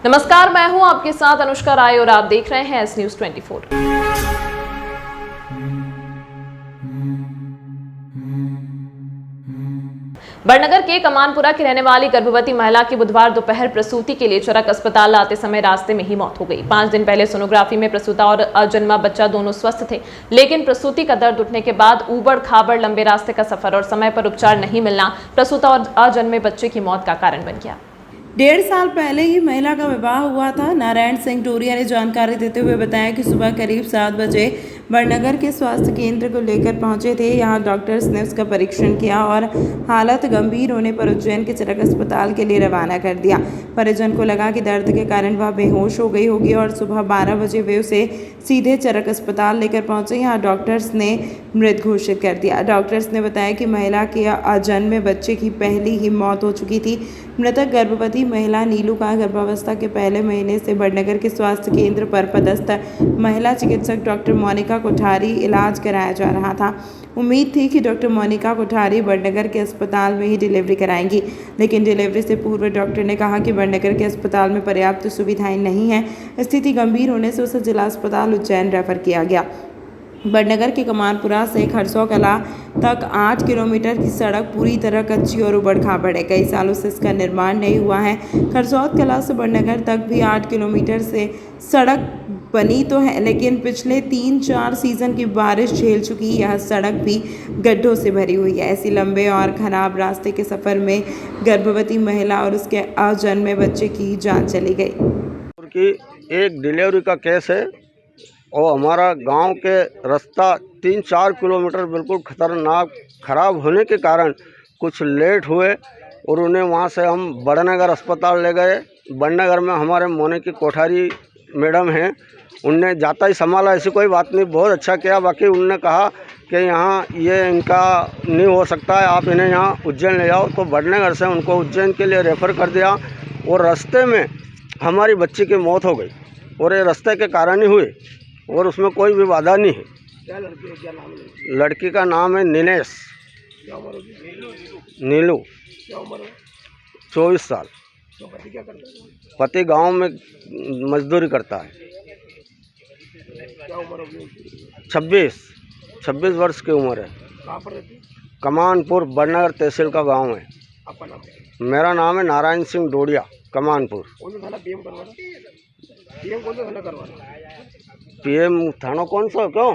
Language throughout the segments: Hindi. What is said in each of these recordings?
नमस्कार, मैं हूं आपके साथ अनुष्का राय और आप देख रहे हैं एस न्यूज 24। बड़नगर के कमानपुरा की रहने वाली गर्भवती महिला की बुधवार दोपहर प्रसूति के लिए चरक अस्पताल लाते समय रास्ते में ही मौत हो गई। 5 दिन पहले सोनोग्राफी में प्रसूता और अजन्मा बच्चा दोनों स्वस्थ थे, लेकिन प्रसूति का दर्द उठने के बाद ऊबड़ खाबड़ लंबे रास्ते का सफर और समय पर उपचार नहीं मिलना प्रसूता और अजन्मे बच्चे की मौत का कारण बन गया। 1.5 साल पहले ही महिला का विवाह हुआ था। नारायण सिंह टोरिया ने जानकारी देते हुए बताया कि सुबह करीब 7 बजे बड़नगर के स्वास्थ्य केंद्र को लेकर पहुंचे थे। यहां डॉक्टर्स ने उसका परीक्षण किया और हालत गंभीर होने पर उज्जैन के चरक अस्पताल के लिए रवाना कर दिया। परिजन को लगा कि दर्द के कारण वह बेहोश हो गई होगी और सुबह 12 बजे वे उसे सीधे चरक अस्पताल लेकर पहुंचे। यहाँ डॉक्टर्स ने मृत घोषित कर दिया। डॉक्टर्स ने बताया कि महिला के अजन्मे बच्चे की पहले ही मौत हो चुकी थी। मृतक गर्भवती महिला नीलू का गर्भावस्था के पहले महीने से बड़नगर के स्वास्थ्य केंद्र पर पदस्थ महिला चिकित्सक डॉक्टर मोनिका कोठारी इलाज कराया जा रहा था। उम्मीद थी कि डॉक्टर मोनिका कोठारी बड़नगर के अस्पताल में ही डिलीवरी कराएंगी, लेकिन डिलीवरी से पूर्व डॉक्टर ने कहा कि बड़नगर के अस्पताल में पर्याप्त सुविधाएं नहीं हैं। स्थिति गंभीर होने से उसे जिला अस्पताल उज्जैन रेफर किया गया। बड़नगर के कमानपुरा से खरसों कला तक 8 किलोमीटर की सड़क पूरी तरह कच्ची और उबड़ खाबड़ है। कई सालों से इसका निर्माण नहीं हुआ है। खरसौत कला से बड़नगर तक भी 8 किलोमीटर से सड़क बनी तो है, लेकिन पिछले 3-4 सीज़न की बारिश झेल चुकी यह सड़क भी गड्ढों से भरी हुई है। ऐसी लंबे और खराब रास्ते के सफ़र में गर्भवती महिला और उसके अजन्मे बच्चे की जान चली गई। कि एक डिलीवरी का केस है और हमारा गांव के रास्ता 3-4 किलोमीटर बिल्कुल खतरनाक ख़राब होने के कारण कुछ लेट हुए और उन्हें वहां से हम बड़नगर अस्पताल ले गए। बड़नगर में हमारे मोने की कोठारी मैडम हैं, उनने जाता ही संभाला, ऐसी कोई बात नहीं, बहुत अच्छा किया। बाकी उनने कहा कि यहाँ ये इनका नहीं हो सकता है, आप इन्हें यहाँ उज्जैन ले जाओ। तो बड़नगर से उनको उज्जैन के लिए रेफ़र कर दिया और रास्ते में हमारी बच्ची की मौत हो गई और ये रास्ते के कारण ही हुई और उसमें कोई भी बाधा नहीं है। क्या लड़की है, क्या नाम है? लड़की का नाम है निनेश। क्या उम्र होगी? नीलू। क्या उम्र है? 24 साल। तो पति क्या करता है? पति गांव में मजदूरी करता है। क्या उम्र होगी उसकी? 26 वर्ष की उम्र है। कहाँ पर रहती है? कमानपुर बड़नगर तहसील का गांव है। आपका नाम है? मेरा नाम है नारायण सिंह डोडिया, कमानपुर। कौन सा थाना पीएम करवाना? पीएम कौन सा थाना करवाना? पीएम थाना कौन सा, क्यों?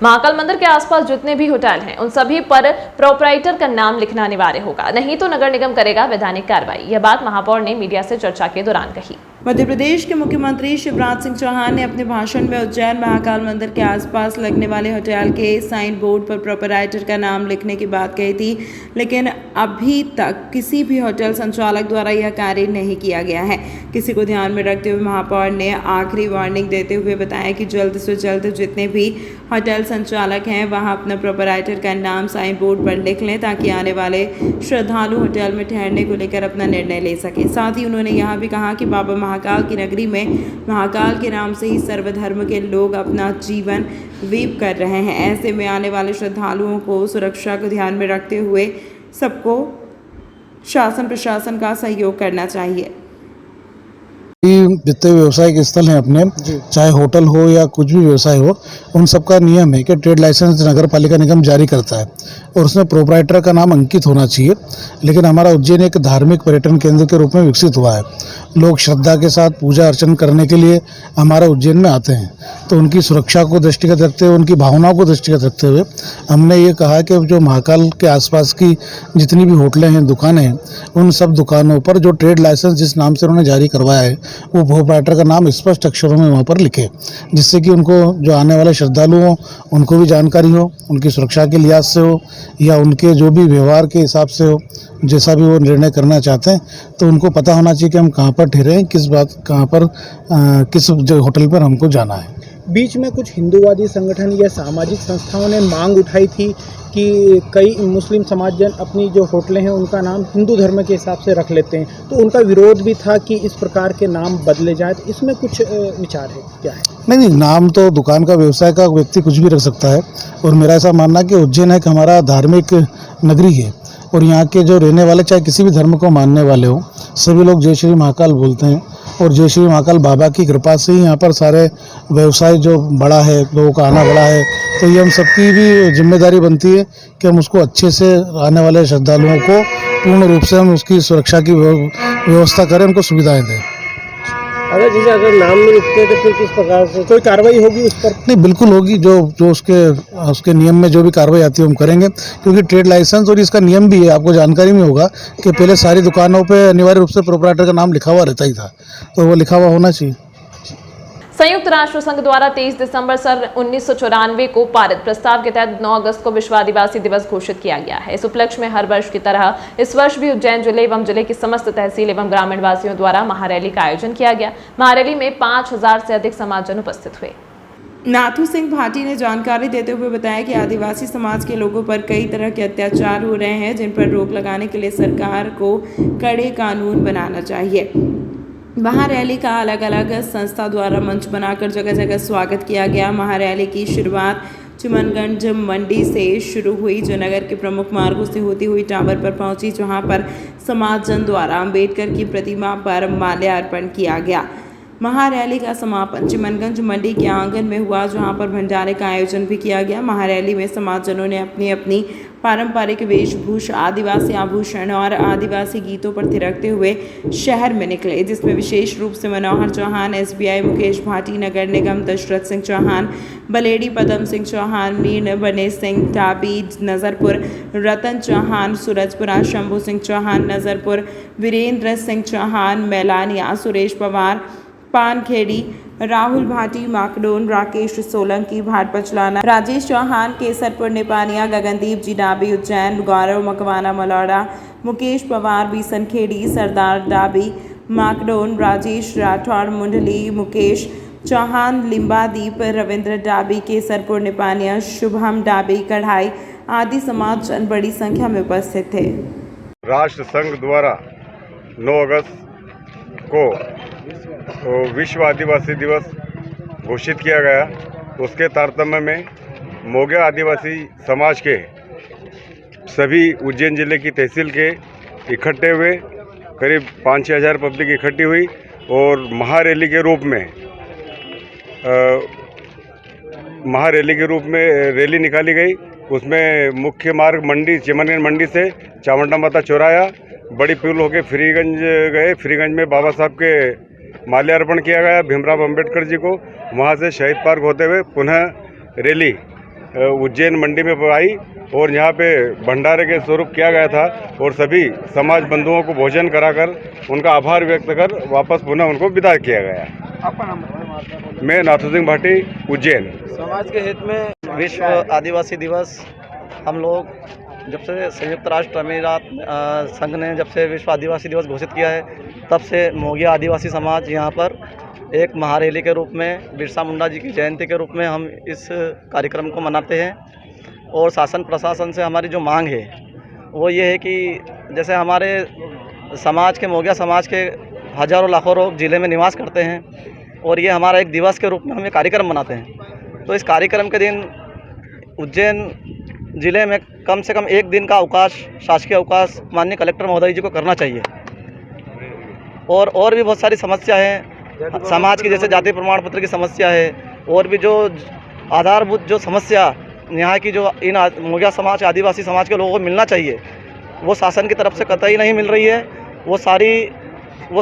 महाकाल मंदिर के आसपास जितने भी होटल हैं उन सभी पर प्रोपराइटर का नाम लिखना अनिवार्य होगा, नहीं तो नगर निगम करेगा वैधानिक कार्रवाई। यह बात महापौर ने मीडिया से चर्चा के दौरान कही। मध्य प्रदेश के मुख्यमंत्री शिवराज सिंह चौहान ने अपने भाषण में उज्जैन महाकाल मंदिर के आसपास लगने वाले होटल के साइन बोर्ड पर प्रोपराइटर का नाम लिखने की बात कही थी, लेकिन अभी तक किसी भी होटल संचालक द्वारा यह कार्य नहीं किया गया है। किसी को ध्यान में रखते हुए महापौर ने आखिरी वार्निंग देते हुए बताया कि जल्द से जल्द जितने भी होटल संचालक हैं वहां अपना प्रोपराइटर का नाम साइन बोर्ड पर लिख लें, ताकि आने वाले श्रद्धालु होटल में ठहरने को लेकर अपना निर्णय ले सकें। साथ ही उन्होंने यह भी कहा कि बाबा महाकाल की नगरी में महाकाल के नाम से ही सर्वधर्म के लोग अपना जीवन व्यतीत कर रहे हैं। ऐसे में आने वाले श्रद्धालुओं को सुरक्षा को ध्यान में रखते हुए सबको शासन प्रशासन का सहयोग करना चाहिए। जितने व्यवसायिक स्थल हैं अपने, चाहे होटल हो या कुछ भी व्यवसाय हो, उन सब का नियम है कि ट्रेड लाइसेंस नगर पालिका निगम जारी करता है और उसमें प्रोपराइटर का नाम अंकित होना चाहिए। लेकिन हमारा उज्जैन एक धार्मिक पर्यटन केंद्र के रूप में विकसित हुआ है। लोग श्रद्धा के साथ पूजा अर्चन करने के लिए हमारे उज्जैन में आते हैं, तो उनकी सुरक्षा को दृष्टिगत रखते हुए, उनकी भावनाओं को दृष्टिगत रखते हुए हमने ये कहा कि जो महाकाल के आसपास की जितनी भी होटलें हैं, दुकानें हैं, उन सब दुकानों पर जो ट्रेड लाइसेंस जिस नाम से उन्होंने जारी करवाया है वो प्रोपराइटर का नाम स्पष्ट अक्षरों में वहाँ पर लिखे, जिससे कि उनको जो आने वाले श्रद्धालु हों उनको भी जानकारी हो, उनकी सुरक्षा के लिहाज से हो या उनके जो भी व्यवहार के हिसाब से हो, जैसा भी वो निर्णय करना चाहते हैं, तो उनको पता होना चाहिए कि हम कहाँ पर ठहरे हैं, किस बात कहाँ पर किस होटल पर हमको जाना है। बीच में कुछ हिंदूवादी संगठन या सामाजिक संस्थाओं ने मांग उठाई थी कि कई मुस्लिम समाजजन अपनी जो होटलें हैं उनका नाम हिंदू धर्म के हिसाब से रख लेते हैं, तो उनका विरोध भी था कि इस प्रकार के नाम बदले जाए। तो इसमें कुछ विचार है क्या है? नहीं, नाम तो दुकान का व्यवसाय का व्यक्ति कुछ भी रख सकता है और मेरा ऐसा मानना है कि उज्जैन एक हमारा धार्मिक नगरी है और यहाँ के जो रहने वाले चाहे किसी भी धर्म को मानने वाले हो सभी लोग जय श्री महाकाल बोलते हैं और जय श्री महाकाल बाबा की कृपा से ही यहाँ पर सारे व्यवसाय जो बड़ा है, लोगों का आना बड़ा है, तो ये हम सबकी भी जिम्मेदारी बनती है कि हम उसको अच्छे से आने वाले श्रद्धालुओं को पूर्ण रूप से हम उसकी सुरक्षा की व्यवस्था करें, उनको सुविधाएं दें। अगर नाम नहीं लिखते तो फिर किस प्रकार से कोई कार्रवाई होगी उस पर? नहीं, बिल्कुल होगी। जो उसके नियम में जो भी कार्रवाई आती है हम करेंगे, क्योंकि ट्रेड लाइसेंस और इसका नियम भी है, आपको जानकारी में होगा कि पहले सारी दुकानों पे अनिवार्य रूप से प्रोप्राइटर का नाम लिखा हुआ रहता ही था, तो वो लिखा हुआ होना चाहिए। संयुक्त राष्ट्र संघ द्वारा 23 दिसंबर सन 1994 को पारित प्रस्ताव के तहत 9 अगस्त को विश्व आदिवासी दिवस घोषित किया गया है। इस उपलक्ष्य में हर वर्ष की तरह इस वर्ष भी उज्जैन जिले एवं जिले की समस्त तहसील एवं ग्रामीण वासियों द्वारा महारैली का आयोजन किया गया। महारैली में 5000 से अधिक समाजजन उपस्थित हुए। नाथू सिंह भाटी ने जानकारी देते हुए बताया कि आदिवासी समाज के लोगों पर कई तरह के अत्याचार हो रहे हैं, जिन पर रोक लगाने के लिए सरकार को कड़े कानून बनाना चाहिए। महारैली का अलग अलग संस्था द्वारा मंच बनाकर जगह जगह स्वागत किया गया। महारैली की शुरुआत चिमनगंज मंडी से शुरू हुई, जो नगर के प्रमुख मार्गों से होती हुई टावर पर पहुंची, जहां पर समाजजन द्वारा अंबेडकर की प्रतिमा पर माल्यार्पण किया गया। महारैली का समापन चिमनगंज मंडी के आंगन में हुआ, जहां पर भंडारे का आयोजन भी किया गया। महारैली में समाजजनों ने अपनी अपनी पारंपरिक वेशभूषा, आदिवासी आभूषण और आदिवासी गीतों पर थिरकते हुए शहर में निकले, जिसमें विशेष रूप से मनोहर चौहान, SBI मुकेश भाटी, नगर निगम दशरथ सिंह चौहान, बलेडी पदम सिंह चौहान, मीन बने सिंह टाबी नज़रपुर, रतन चौहान सूरजपुरा, शंभू सिंह चौहान नज़रपुर, वीरेंद्र सिंह चौहान मैलानिया, सुरेश पवार पानखेड़ी, राहुल भाटी माकडोन, राकेश सोलंकी भाट पचलाना, राजेश चौहान केसरपुर निपानिया, गगनदीप जी डाबी उज्जैन, गौरव मकवाना मलौड़ा, मुकेश पवार बीसनखेड़ी, सरदार डाबी माकडोन, राजेश राठौड़ मुंडली, मुकेश चौहान लिम्बादीप, रविंद्र डाबी केसरपुर निपानिया, शुभम डाबी कढ़ाई आदि समाजजन बड़ी संख्या में उपस्थित थे। राष्ट्र संघ द्वारा 9 अगस्त को विश्व आदिवासी दिवस घोषित किया गया, उसके तारतम्य में मोगिया आदिवासी समाज के सभी उज्जैन जिले की तहसील के इकट्ठे हुए, करीब 5-6 हज़ार पब्लिक इकट्ठी हुई और महारैली के रूप में रैली निकाली गई। उसमें मुख्य मार्ग मंडी चिमनगंज मंडी से चामुंडा माता चौराया, बड़ी पुल होके फ्रीगंज गए। फ्रीगंज में बाबा साहब के माल्यार्पण किया गया भीमराव अंबेडकर जी को। वहाँ से शहीद पार्क होते हुए पुनः रैली उज्जैन मंडी में आई और यहाँ पे भंडारे के स्वरूप किया गया था और सभी समाज बंधुओं को भोजन कराकर उनका आभार व्यक्त कर वापस पुनः उनको विदा किया गया। आपका नाम? मैं नाथू सिंह भाटी, उज्जैन। समाज के हित में विश्व आदिवासी दिवस हम लोग जब से संयुक्त राष्ट्र अमीरात संघ ने जब से विश्व आदिवासी दिवस घोषित किया है, तब से मोगिया आदिवासी समाज यहाँ पर एक महारैली के रूप में बिरसा मुंडा जी की जयंती के रूप में हम इस कार्यक्रम को मनाते हैं। और शासन प्रशासन से हमारी जो मांग है वो ये है कि जैसे हमारे समाज के मोगिया समाज के हज़ारों लाखों लोग ज़िले में निवास करते हैं और ये हमारा एक दिवस के रूप में हम ये कार्यक्रम मनाते हैं। तो इस कार्यक्रम के दिन उज्जैन ज़िले में कम से कम एक दिन का अवकाश, शासकीय अवकाश माननीय कलेक्टर महोदय जी को करना चाहिए। और भी बहुत सारी समस्या है समाज की, जैसे जाति प्रमाण पत्र की समस्या है और भी जो आधारभूत जो समस्या यहाँ की जो इन मोगिया समाज आदिवासी समाज के लोगों को मिलना चाहिए, वो शासन की तरफ से कतई नहीं मिल रही है। वो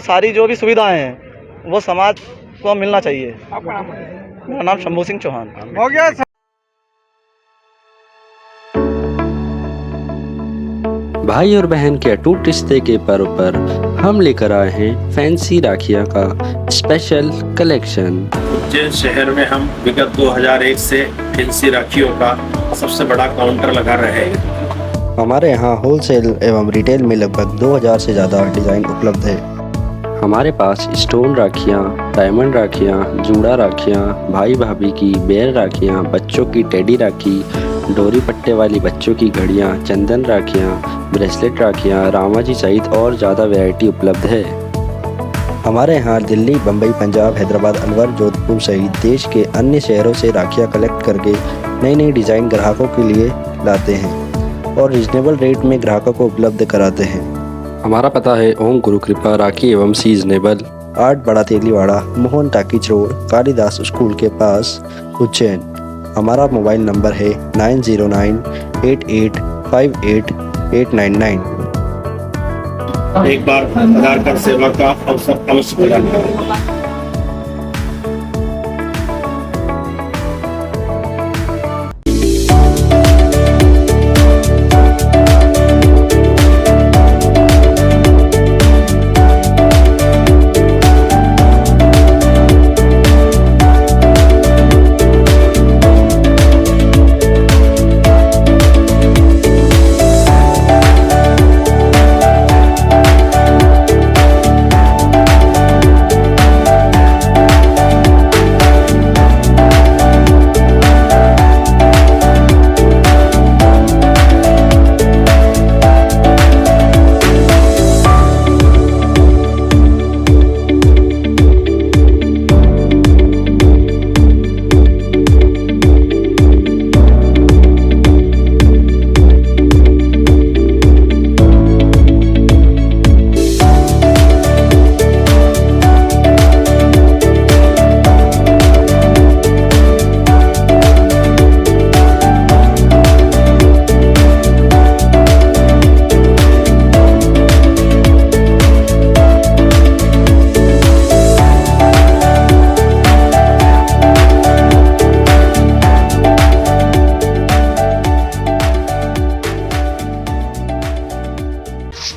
सारी जो भी सुविधाएं हैं वो समाज को मिलना चाहिए। मेरा नाम शंभू सिंह चौहान। भाई और बहन के अटूट रिश्ते के पर्व पर हम लेकर आए हैं फैंसी राखियाँ का स्पेशल कलेक्शन। उज्जैन शहर में हम विगत 2001 से फैंसी राखियों का सबसे बड़ा काउंटर लगा रहे हैं। हमारे यहाँ होलसेल एवं रिटेल में लगभग 2000 से ज़्यादा डिज़ाइन उपलब्ध है। हमारे पास स्टोन राखियाँ, डायमंड राखियाँ, जूड़ा राखियाँ, भाई भाभी की बेर राखियाँ, बच्चों की टेडी राखी, डोरी पट्टे वाली बच्चों की घड़ियाँ, चंदन राखियाँ, ब्रेसलेट राखियाँ, रामाजी सहित और ज़्यादा वैरायटी उपलब्ध है। हमारे यहाँ दिल्ली, बम्बई, पंजाब, हैदराबाद, अलवर, जोधपुर सहित देश के अन्य शहरों से राखियाँ कलेक्ट करके नई नई डिज़ाइन ग्राहकों के लिए लाते हैं और रिजनेबल रेट में ग्राहकों को उपलब्ध कराते हैं। हमारा पता है ओम गुरु कृपा राखी एवं सीजनेबल 8 बड़ा Teliwada Mohan talkies road Kalidas school के पास उज्जैन। हमारा मोबाइल नंबर है 9098858899। एक बार आधार कार्ड सेवा का अवसर अवश्य प्रदान करें।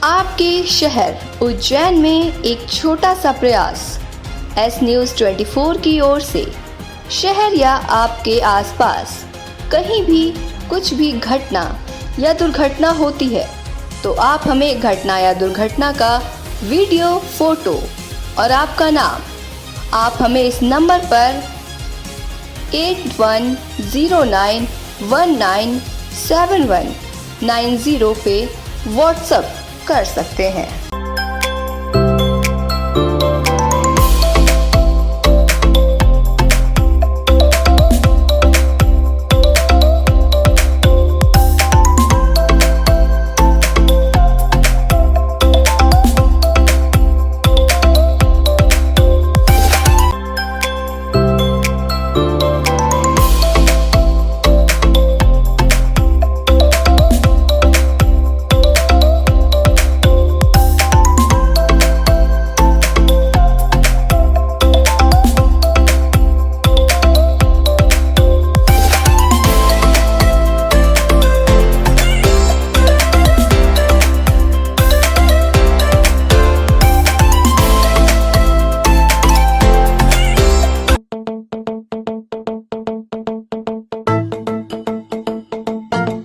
आपके शहर उज्जैन में एक छोटा सा प्रयास एस न्यूज़ 24 की ओर से। शहर या आपके आसपास कहीं भी कुछ भी घटना या दुर्घटना होती है तो आप हमें घटना या दुर्घटना का वीडियो, फोटो और आपका नाम आप हमें इस नंबर पर 8109197190 पे व्हाट्सएप कर सकते हैं।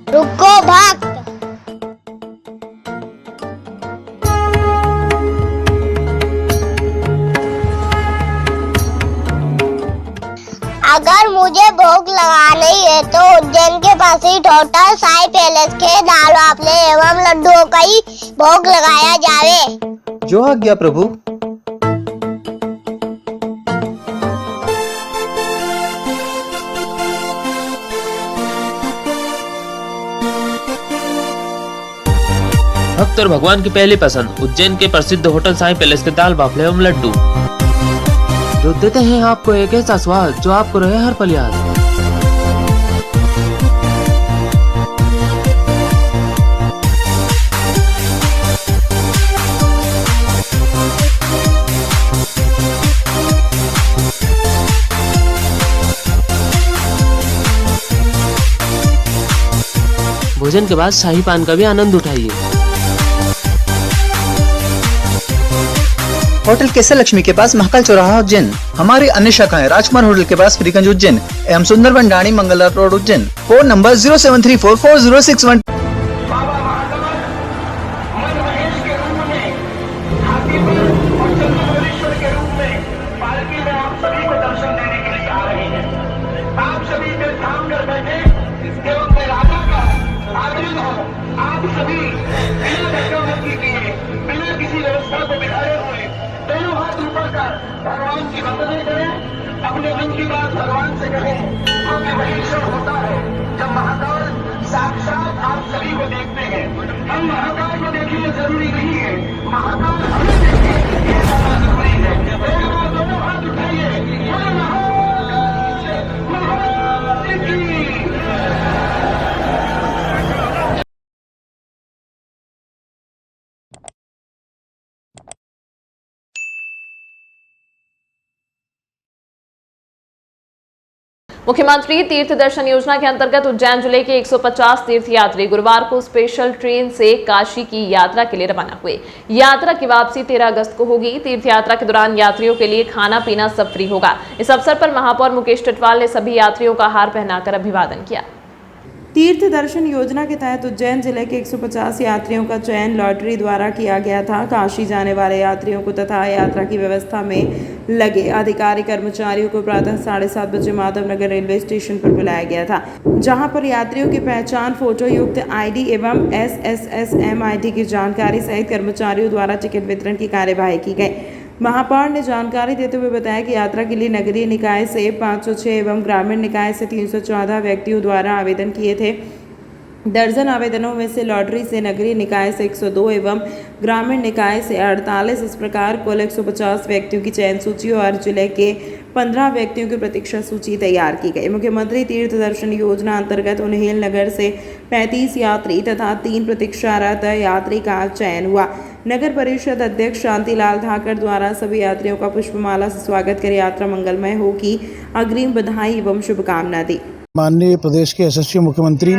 रुको भक्त, अगर मुझे भोग लगाना ही है तो उज्जैन के पास ही होटल साई पैलेस के दाल बाफले एवं लड्डुओं का ही भोग लगाया जावे। जो आज्ञा प्रभु। भक्त और भगवान की पहली पसंद उज्जैन के प्रसिद्ध होटल साई पैलेस के दाल बाफले एवं लड्डू, जो देते हैं आपको एक ऐसा स्वाद जो आपको रहे हर पल याद। भोजन के बाद शाही पान का भी आनंद उठाइए। होटल केसर लक्ष्मी के पास महाकाल चौराहा उज्जैन। हमारी अन्य शाखाएं राजकुमार होटल के पास फ्रीगंज उज्जैन एवं Sundarban Dani Mangla road Ujjain. Phone number 073440661। भगवान की वंदना करें, अपने मन की बात भगवान से कहें, क्योंकि वही क्षण होता है जब महाकाल साक्षात आप सभी को देखते हैं। हम महाकाल को देखना जरूरी नहीं है, मुख्यमंत्री तीर्थ दर्शन योजना के अंतर्गत उज्जैन जिले के 150 तीर्थयात्री गुरुवार को स्पेशल ट्रेन से काशी की यात्रा के लिए रवाना हुए। यात्रा की वापसी 13 अगस्त को होगी। तीर्थ यात्रा के दौरान यात्रियों के लिए खाना पीना सब फ्री होगा। इस अवसर पर महापौर मुकेश टिटवाल ने सभी यात्रियों का हार पहनाकर अभिवादन किया। तीर्थ दर्शन योजना के तहत उज्जैन जिले के 150 यात्रियों का चयन लॉटरी द्वारा किया गया था। काशी जाने वाले यात्रियों को तथा यात्रा की व्यवस्था में लगे अधिकारी कर्मचारियों को प्रातः 7:30 बजे माधवनगर रेलवे स्टेशन पर बुलाया गया था, जहां पर यात्रियों की पहचान, फोटो युक्त आईडी एवं SSSMID की जानकारी सहित कर्मचारियों द्वारा टिकट वितरण की कार्यवाही की गई। महापौर ने जानकारी देते हुए बताया कि यात्रा के लिए नगरीय निकाय से 506 एवं ग्रामीण निकाय से 314 व्यक्तियों द्वारा आवेदन किए थे। दर्जन आवेदनों में से लॉटरी से नगरीय निकाय से 102 एवं ग्रामीण निकाय से 48, इस प्रकार कुल 150 व्यक्तियों की चयन सूची और जिले के 15 व्यक्तियों की प्रतीक्षा सूची तैयार की गई। मुख्यमंत्री तीर्थ दर्शन योजना अंतर्गत उन्हेल नगर से 35 यात्री तथा 3 प्रतीक्षारत यात्री का चयन हुआ। नगर परिषद अध्यक्ष शांतिलाल धाकड़ द्वारा सभी यात्रियों का पुष्पमाला से स्वागत कर यात्रा मंगलमय हो की अग्रिम बधाई एवं शुभकामना दी। माननीय प्रदेश के यशस्वी मुख्यमंत्री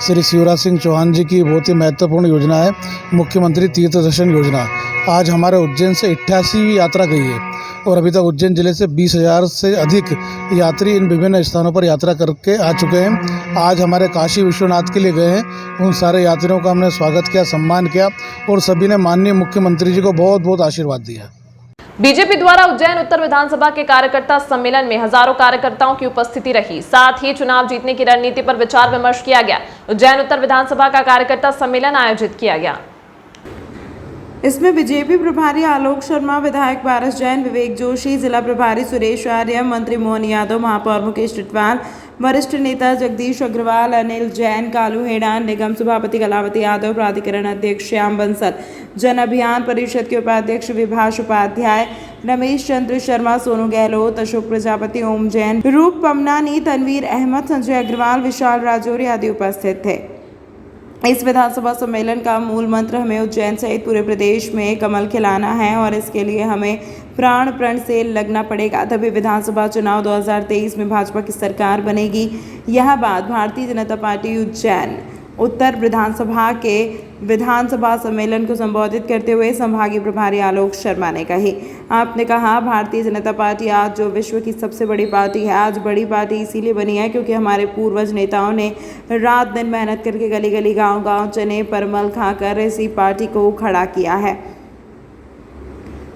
श्री शिवराज सिंह चौहान जी की बहुत ही महत्वपूर्ण योजना है मुख्यमंत्री तीर्थ दर्शन योजना। आज हमारे उज्जैन से 88वीं यात्रा गई है और अभी तक उज्जैन जिले से 20,000 से अधिक यात्री इन विभिन्न स्थानों पर यात्रा करके आ चुके हैं। आज हमारे काशी विश्वनाथ के लिए गए हैं। उन सारे यात्रियों का हमने स्वागत किया, सम्मान किया और सभी ने माननीय मुख्यमंत्री जी को बहुत बहुत आशीर्वाद दिया। बीजेपी द्वारा उज्जैन उत्तर विधानसभा के कार्यकर्ता सम्मेलन में हजारों कार्यकर्ताओं की उपस्थिति रही। साथ ही चुनाव जीतने की रणनीति पर विचार विमर्श किया गया। उज्जैन उत्तर विधानसभा का कार्यकर्ता सम्मेलन आयोजित किया गया। इसमें बीजेपी प्रभारी आलोक शर्मा, विधायक पारस जैन, विवेक जोशी, जिला प्रभारी सुरेश आर्य, मंत्री मोहन यादव, महापौर मुकेश टिटवाल, वरिष्ठ नेता जगदीश अग्रवाल, अनिल जैन, कालू हेडान, निगम सभापति कलावती यादव, प्राधिकरण अध्यक्ष श्याम बंसल, जन अभियान परिषद के उपाध्यक्ष विभाष उपाध्याय, रमेश चंद्र शर्मा, सोनू गहलोत, अशोक प्रजापति, ओम जैन, रूप पमनानी, तनवीर अहमद, संजय अग्रवाल, विशाल राजौरी आदि उपस्थित थे। इस विधानसभा सम्मेलन का मूल मंत्र हमें उज्जैन सहित पूरे प्रदेश में कमल खिलाना है और इसके लिए हमें प्राण प्रण से लगना पड़ेगा, तभी विधानसभा चुनाव 2023 में भाजपा की सरकार बनेगी। यह बात भारतीय जनता पार्टी उज्जैन उत्तर विधानसभा के विधानसभा सम्मेलन को संबोधित करते हुए संभागीय प्रभारी आलोक शर्मा ने कही। आपने कहा, भारतीय जनता पार्टी आज जो विश्व की सबसे बड़ी पार्टी है, आज बड़ी पार्टी इसीलिए बनी है क्योंकि हमारे पूर्वज नेताओं ने रात दिन मेहनत करके गली गली गांव गांव चने परमल खाकर इसी पार्टी को खड़ा किया है।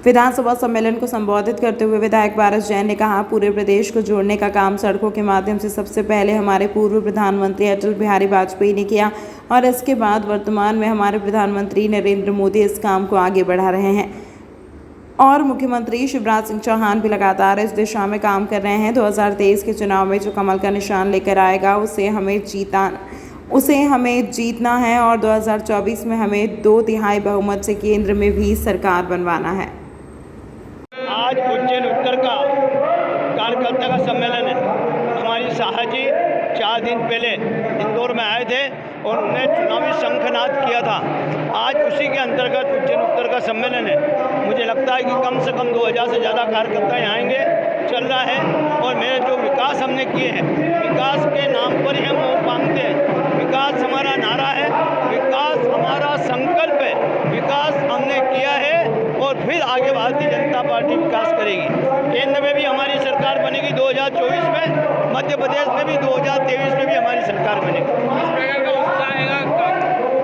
विधानसभा सम्मेलन को संबोधित करते हुए विधायक पारस जैन ने कहा, पूरे प्रदेश को जोड़ने का काम सड़कों के माध्यम से सबसे पहले हमारे पूर्व प्रधानमंत्री अटल बिहारी वाजपेयी ने किया और इसके बाद वर्तमान में हमारे प्रधानमंत्री नरेंद्र मोदी इस काम को आगे बढ़ा रहे हैं और मुख्यमंत्री शिवराज सिंह चौहान भी लगातार इस दिशा में काम कर रहे हैं। 2023 के चुनाव में जो कमल का निशान लेकर आएगा उसे हमें जीतना है और 2024 में हमें 2/3 बहुमत से केंद्र में भी सरकार बनवाना है। आज उज्जैन उत्तर का कार्यकर्ता का सम्मेलन है। हमारी शाह जी 4 दिन पहले इंदौर में आए थे और उन्होंने चुनावी शंखनाद किया था। आज उसी के अंतर्गत उज्जैन उत्तर का सम्मेलन है। मुझे लगता है कि कम से कम 2000 से ज़्यादा कार्यकर्ता यहाँ आएंगे, चल रहा है। और मेरे जो विकास हमने किए हैं, विकास के नाम पर ही हम वोट मांगते हैं। विकास हमारा नारा है, विकास हमारा संकल्प है, विकास हमने किया है और फिर आगे भारतीय जनता पार्टी विकास करेगी। केंद्र में भी हमारी सरकार बनेगी 2024 में, मध्य प्रदेश में भी 2023 में भी हमारी सरकार बनेगी। इस प्रकार का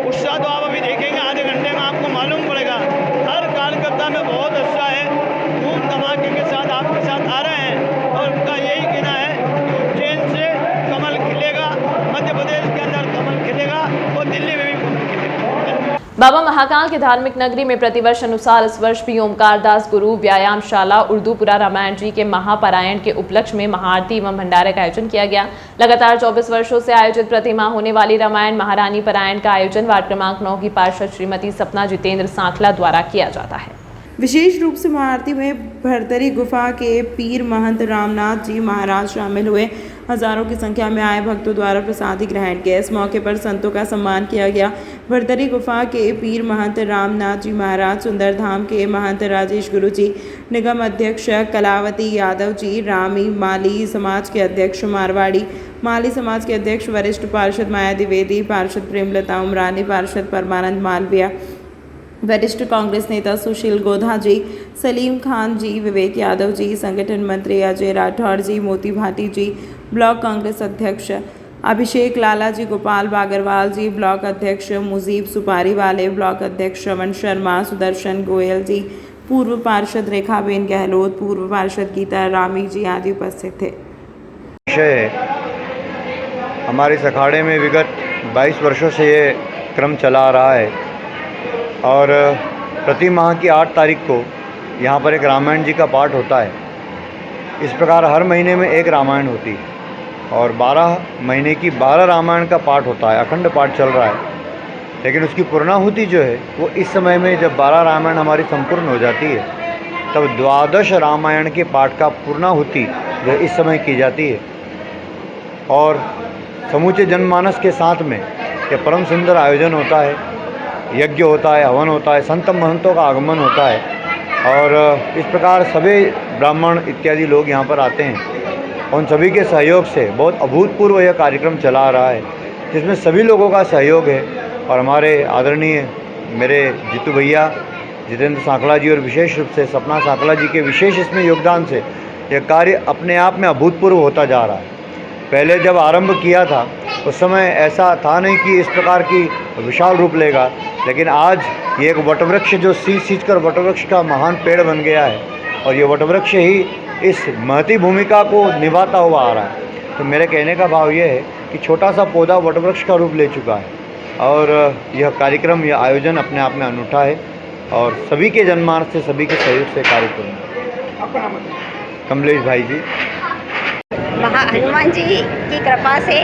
उत्साह तो आप अभी देखेंगे, आधे घंटे में आपको मालूम पड़ेगा। हर कार्यकर्ता में बहुत उत्साह है, धूम धमाके के साथ आपके साथ आ रहे हैं और उनका यही कहना है कि उज्जैन से कमल खिलेगा, मध्य प्रदेश के अंदर कमल खिलेगा और दिल्ली में भी कमल खिलेगा। बाबा महाकाल की धार्मिक नगरी में प्रतिवर्ष अनुसार इस वर्ष भी ओमकार दास गुरु व्यायामशाला उर्दूपुरा रामायण जी के महापारायण के उपलक्ष्य में महाआरती एवं भंडारे का आयोजन किया गया। लगातार 24 वर्षों से आयोजित प्रतिमाह होने वाली रामायण महारानी पारायण का आयोजन वार्ड क्रमांक 9 की पार्षद श्रीमती सपना जितेंद्र सांखला द्वारा किया जाता है। विशेष रूप से महाआरती में भरतरी गुफा के पीर महंत रामनाथ जी महाराज शामिल हुए। हजारों की संख्या में आए भक्तों द्वारा प्रसादी ग्रहण किया। इस मौके पर संतों का सम्मान किया गया। भरतरी गुफा के पीर महंत रामनाथ जी महाराज, सुंदरधाम के महंत राजेश गुरु जी, निगम अध्यक्ष कलावती यादव जी, रामी माली समाज के अध्यक्ष मारवाड़ी माली समाज के अध्यक्ष वरिष्ठ पार्षद माया द्विवेदी, पार्षद प्रेमलता उमरानी, पार्षद परमानंद मालविया, वरिष्ठ कांग्रेस नेता सुशील गोधा जी, सलीम खान जी, विवेक यादव जी, संगठन मंत्री अजय राठौड़ जी, मोती भाटी जी, ब्लॉक कांग्रेस अध्यक्ष अभिषेक लाला जी, गोपाल बागरवाल जी, ब्लॉक अध्यक्ष मुजीब सुपारी वाले, ब्लॉक अध्यक्ष श्रवण शर्मा, सुदर्शन गोयल जी, पूर्व पार्षद रेखाबेन गहलोत, पूर्व पार्षद गीता रामी जी आदि उपस्थित थे। हमारे इस अखाड़े में विगत 22 वर्षों से ये क्रम चला आ रहा है और प्रति माह की 8 तारीख को यहाँ पर एक रामायण जी का पाठ होता है। इस प्रकार हर महीने में एक रामायण होती है और 12 महीने की 12 रामायण का पाठ होता है, अखंड पाठ चल रहा है। लेकिन उसकी पूर्णाहुति जो है वो इस समय में जब 12 रामायण हमारी संपूर्ण हो जाती है तब 12 रामायण के पाठ का पूर्णाहुति जो है इस समय की जाती है और समूचे जनमानस के साथ में यह परम सुंदर आयोजन होता है, यज्ञ होता है, हवन होता है, संत महंतों का आगमन होता है और इस प्रकार सभी ब्राह्मण इत्यादि लोग यहाँ पर आते हैं। उन सभी के सहयोग से बहुत अभूतपूर्व यह कार्यक्रम चला आ रहा है जिसमें सभी लोगों का सहयोग है और हमारे आदरणीय मेरे जीतू भैया जितेंद्र सांखला जी और विशेष रूप से सपना सांखला जी के विशेष इसमें योगदान से यह कार्य अपने आप में अभूतपूर्व होता जा रहा है। पहले जब आरंभ किया था उस समय ऐसा था नहीं कि इस प्रकार की विशाल रूप लेगा, लेकिन आज ये एक वटवृक्ष जो सींच कर वटवृक्ष का महान पेड़ बन गया है और ये वटवृक्ष ही इस महती भूमिका को निभाता हुआ आ रहा है। तो मेरे कहने का भाव ये है कि छोटा सा पौधा वटवृक्ष का रूप ले चुका है और यह कार्यक्रम, यह आयोजन अपने आप में अनूठा है और सभी के जनमानस से, सभी के सहयोग से कार्य करूँगा। कमलेश भाई जी। हनुमान जी की कृपा से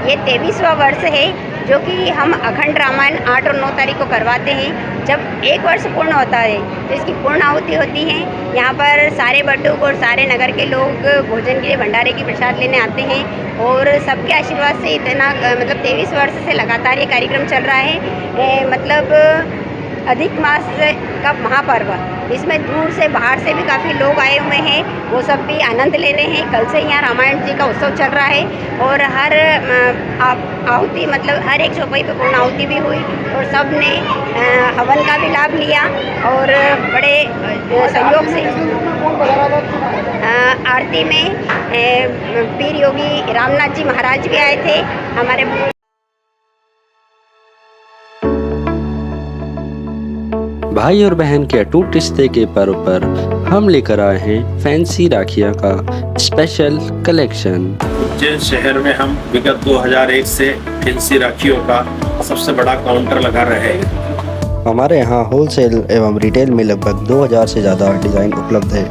ये 23वां वर्ष है जो कि हम अखंड रामायण 8 और 9 तारीख को करवाते हैं। जब 1 वर्ष पूर्ण होता है तो इसकी पूर्ण आहुति होती है। यहाँ पर सारे बटुक और सारे नगर के लोग भोजन के लिए भंडारे की प्रसाद लेने आते हैं और सबके आशीर्वाद से इतना मतलब 23 वर्ष से लगातार ये कार्यक्रम चल रहा है। मतलब अधिक मास का महापर्व, इसमें दूर से बाहर से भी काफ़ी लोग आए हुए हैं, वो सब भी आनंद ले रहे हैं। कल से यहाँ रामायण जी का उत्सव चल रहा है और हर आहुति मतलब हर एक चौपाई पे पूर्ण आहुति भी हुई और सब ने हवन का भी लाभ लिया और बड़े सहयोग से आरती में पीर योगी रामनाथ जी महाराज भी आए थे। हमारे भाई और बहन के अटूट रिश्ते के पर्व पर हम लेकर आए हैं फैंसी राखियाँ का स्पेशल कलेक्शन। उज्जैन शहर में हम विगत 2001 से फैंसी राखियों का सबसे बड़ा काउंटर लगा रहे हैं। हमारे यहाँ होलसेल एवं रिटेल में लगभग 2000 से ज़्यादा डिज़ाइन उपलब्ध है।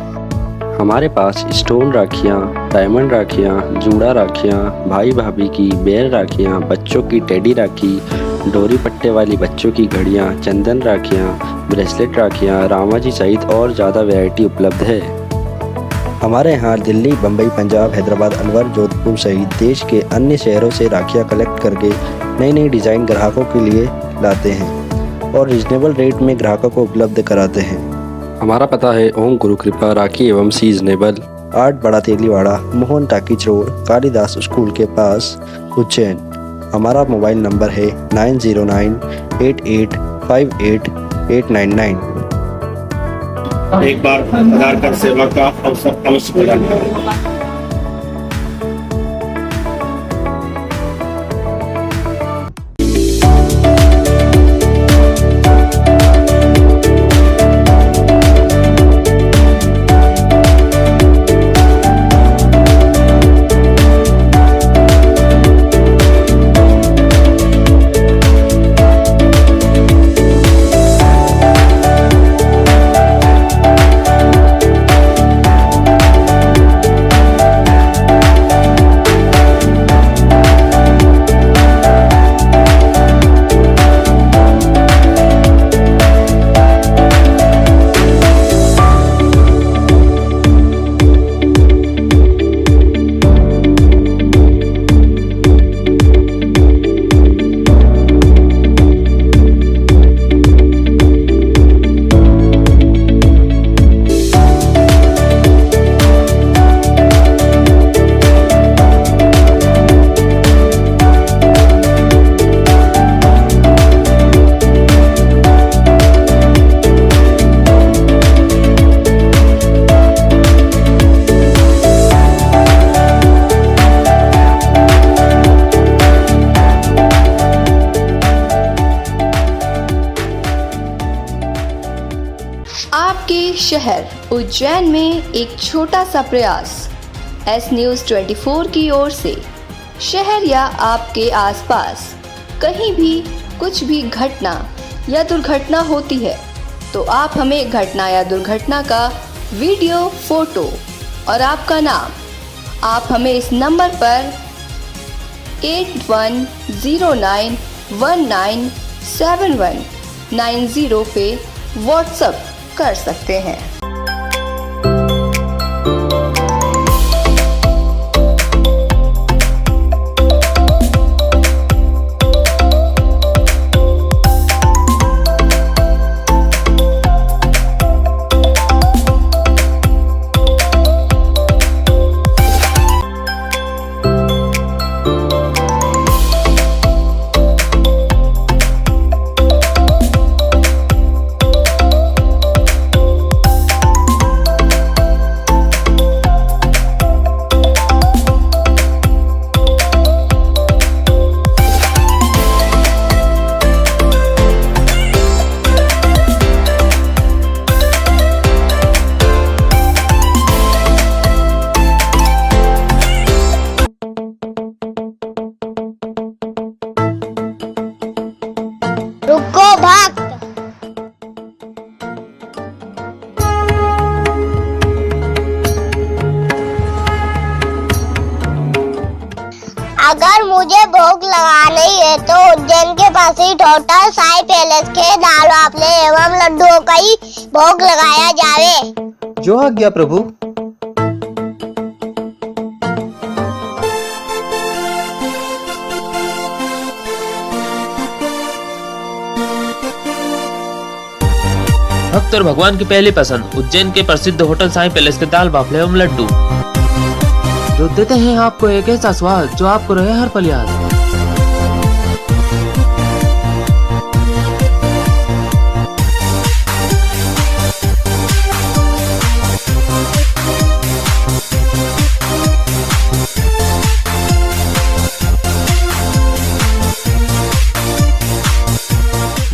हमारे पास स्टोन राखियाँ, डायमंड राखियाँ, जूड़ा राखियाँ, भाई भाभी की बेर राखियाँ, बच्चों की टेडी राखी, डोरी पट्टे वाली बच्चों की घड़ियाँ, चंदन राखियाँ, ब्रेसलेट राखियाँ, रामाजी सहित और ज़्यादा वैरायटी उपलब्ध है। हमारे यहाँ दिल्ली, बम्बई, पंजाब, हैदराबाद, अलवर, जोधपुर सहित देश के अन्य शहरों से राखियाँ कलेक्ट करके नई नई डिज़ाइन ग्राहकों के लिए लाते हैं और रिजनेबल रेट में ग्राहकों को उपलब्ध कराते हैं। हमारा पता है ओम गुरु कृपा राखी एवं सीजनेबल, 8 बड़ा Teliwada, Mohan talkies road, Kalidas school के पास, उज्जैन। हमारा मोबाइल नंबर है 9098858899। एक बार आधार कार्ड सेवा का अवसर अवश्य प्रदान करें। शहर उज्जैन में एक छोटा सा प्रयास। एस न्यूज़ 24 की ओर से शहर या आपके आसपास कहीं भी कुछ भी घटना या दुर्घटना होती है तो आप हमें घटना या दुर्घटना का वीडियो, फोटो और आपका नाम आप हमें इस नंबर पर 8109197190 पे व्हाट्सएप कर सकते हैं। रुको भक्त। अगर मुझे भोग लगानी है तो उज्जैन के पास ही होटल साई पैलेस के दाल बाफले एवं लड्डुओं का ही भोग लगाया जावे। जो आज्ञा प्रभु। भक्त और भगवान की पहली पसंद उज्जैन के प्रसिद्ध होटल साई पैलेस के दाल बाफले एवं लड्डू, जो देते हैं आपको एक ऐसा स्वाद जो आपको रहे हर पल याद।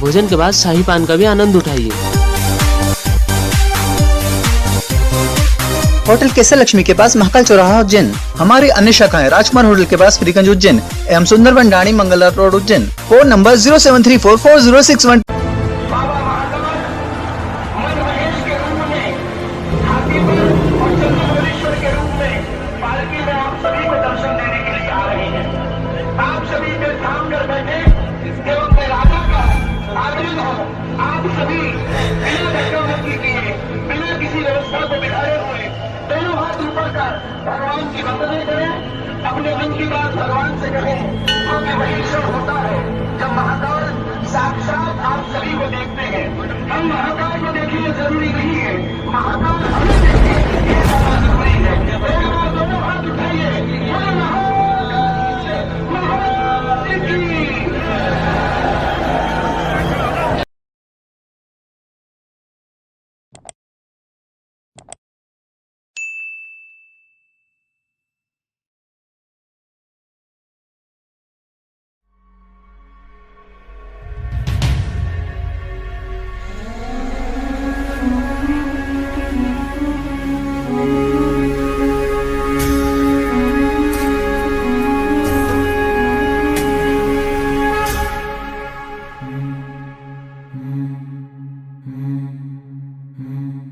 भोजन के बाद शाही पान का भी आनंद उठाइए। होटल केसर लक्ष्मी के पास महाकाल चौराहा उज्जैन। हमारी अन्य शाखाएं राजकुमार होटल के पास फ्रीगंज उज्जैन एवं Sundarban Dani Mangla road Ujjain. Phone number 0734406 आप सभी बिना धक्का-मुक्की किए, बिना किसी व्यवस्था को बिगाड़े हुए दोनों हाथ ऊपर कर भगवान की वंदना करें, अपने मन की बात भगवान से कहें, क्योंकि वही ईश्वर होता है।